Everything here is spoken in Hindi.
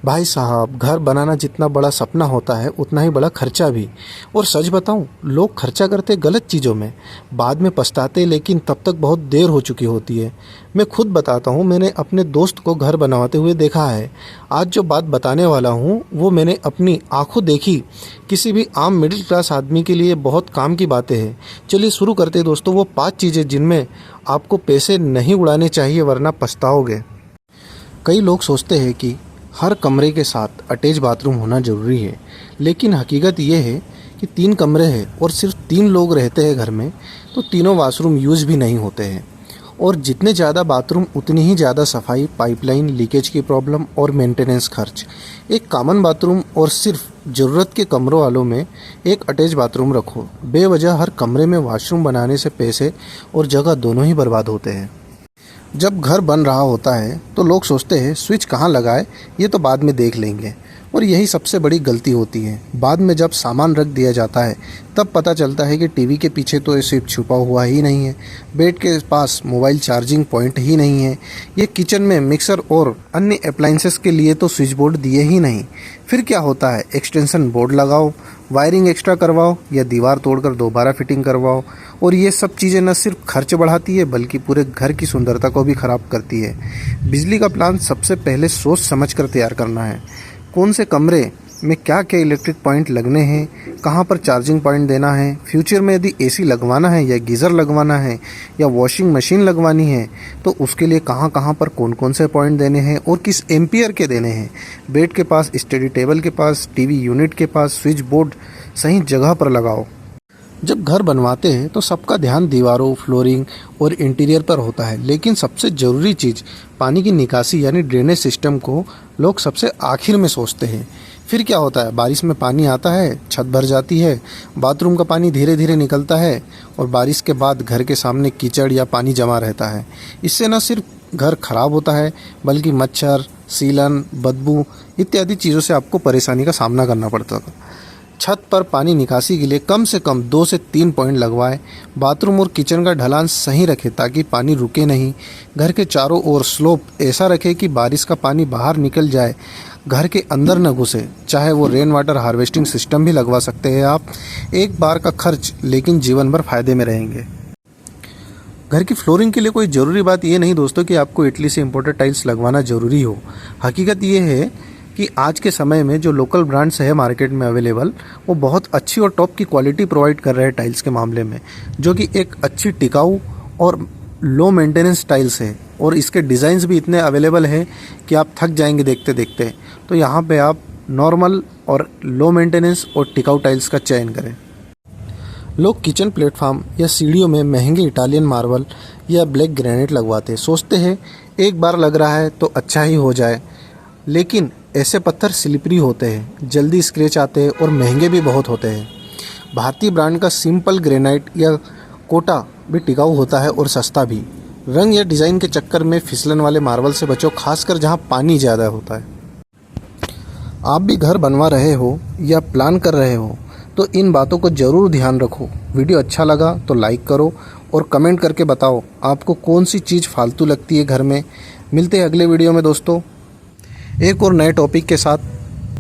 भाई साहब, घर बनाना जितना बड़ा सपना होता है उतना ही बड़ा खर्चा भी। और सच बताऊं, लोग खर्चा करते गलत चीज़ों में, बाद में पछताते, लेकिन तब तक बहुत देर हो चुकी होती है। मैं खुद बताता हूं, मैंने अपने दोस्त को घर बनवाते हुए देखा है। आज जो बात बताने वाला हूं वो मैंने अपनी आंखों देखी। किसी भी आम मिडिल क्लास आदमी के लिए बहुत काम की बातें हैं। चलिए शुरू करते हैं दोस्तों, वो 5 चीज़ें जिनमें आपको पैसे नहीं उड़ाने चाहिए वरना पछताओगे। कई लोग सोचते हैं कि हर कमरे के साथ अटैच बाथरूम होना ज़रूरी है, लेकिन हकीकत ये है कि 3 कमरे हैं और सिर्फ 3 लोग रहते हैं घर में, तो तीनों वाशरूम यूज़ भी नहीं होते हैं। और जितने ज़्यादा बाथरूम उतनी ही ज़्यादा सफाई, पाइपलाइन लीकेज की प्रॉब्लम और मेंटेनेंस खर्च। एक कॉमन बाथरूम और सिर्फ ज़रूरत के कमरों वालों में एक अटैच बाथरूम रखो। बेवजह हर कमरे में वॉशरूम बनाने से पैसे और जगह दोनों ही बर्बाद होते हैं। जब घर बन रहा होता है तो लोग सोचते हैं स्विच कहाँ लगाए, ये तो बाद में देख लेंगे, और यही सबसे बड़ी गलती होती है। बाद में जब सामान रख दिया जाता है तब पता चलता है कि टीवी के पीछे तो ये स्विच छुपा हुआ ही नहीं है, बेड के पास मोबाइल चार्जिंग पॉइंट ही नहीं है, ये किचन में मिक्सर और अन्य अप्लाइंसेस के लिए तो स्विच बोर्ड दिए ही नहीं। फिर क्या होता है, एक्सटेंशन बोर्ड लगाओ, वायरिंग एक्स्ट्रा करवाओ या दीवार तोड़कर दोबारा फिटिंग करवाओ। और ये सब चीज़ें न सिर्फ खर्च बढ़ाती है बल्कि पूरे घर की सुंदरता को भी ख़राब करती है। बिजली का प्लान सबसे पहले सोच समझ कर तैयार करना है। कौन से कमरे में क्या क्या इलेक्ट्रिक पॉइंट लगने हैं, कहाँ पर चार्जिंग पॉइंट देना है, फ्यूचर में यदि एसी लगवाना है या गीज़र लगवाना है या वॉशिंग मशीन लगवानी है तो उसके लिए कहाँ कहाँ पर कौन कौन से पॉइंट देने हैं और किस एम्पियर के देने हैं। बेड के पास, स्टडी टेबल के पास, टीवी यूनिट के पास स्विच बोर्ड सही जगह पर लगाओ। जब घर बनवाते हैं तो सबका ध्यान दीवारों, फ्लोरिंग और इंटीरियर पर होता है, लेकिन सबसे ज़रूरी चीज़ पानी की निकासी यानी ड्रेनेज सिस्टम को लोग सबसे आखिर में सोचते हैं। फिर क्या होता है, बारिश में पानी आता है, छत भर जाती है, बाथरूम का पानी धीरे धीरे निकलता है और बारिश के बाद घर के सामने कीचड़ या पानी जमा रहता है। इससे न सिर्फ घर खराब होता है बल्कि मच्छर, सीलन, बदबू इत्यादि चीज़ों से आपको परेशानी का सामना करना पड़ता था। छत पर पानी निकासी के लिए कम से कम 2 से 3 पॉइंट लगवाएं। बाथरूम और किचन का ढलान सही रखें ताकि पानी रुके नहीं। घर के चारों ओर स्लोप ऐसा रखें कि बारिश का पानी बाहर निकल जाए, घर के अंदर न घुसे। चाहे वो रेन वाटर हार्वेस्टिंग सिस्टम भी लगवा सकते हैं आप। एक बार का खर्च लेकिन जीवन भर फायदे में रहेंगे। घर की फ्लोरिंग के लिए कोई ज़रूरी बात ये नहीं दोस्तों कि आपको इटली से इम्पोर्टेड टाइल्स लगवाना ज़रूरी हो। हकीकत ये है कि आज के समय में जो लोकल ब्रांड्स है मार्केट में अवेलेबल, वो बहुत अच्छी और टॉप की क्वालिटी प्रोवाइड कर रहे हैं टाइल्स के मामले में, जो कि एक अच्छी टिकाऊ और लो मेंटेनेंस टाइल्स है। और इसके डिज़ाइंस भी इतने अवेलेबल हैं कि आप थक जाएंगे देखते देखते। तो यहाँ पे आप नॉर्मल और लो मेंटेनेंस और टिकाऊ टाइल्स का चयन करें। लोग किचन प्लेटफॉर्म या सीढ़ियों में महंगे इटालियन मार्बल या ब्लैक ग्रेनाइट लगवाते हैं। सोचते हैं एक बार लग रहा है तो अच्छा ही हो जाए, लेकिन ऐसे पत्थर स्लिपरी होते हैं, जल्दी स्क्रैच आते हैं और महंगे भी बहुत होते हैं। भारतीय ब्रांड का सिंपल ग्रेनाइट या कोटा भी टिकाऊ होता है और सस्ता भी। रंग या डिज़ाइन के चक्कर में फिसलन वाले मार्बल से बचो, खासकर जहां पानी ज़्यादा होता है। आप भी घर बनवा रहे हो या प्लान कर रहे हो तो इन बातों को ज़रूर ध्यान रखो। वीडियो अच्छा लगा तो लाइक करो और कमेंट करके बताओ आपको कौन सी चीज़ फालतू लगती है घर में। मिलते हैं अगले वीडियो में दोस्तों, एक और नए टॉपिक के साथ।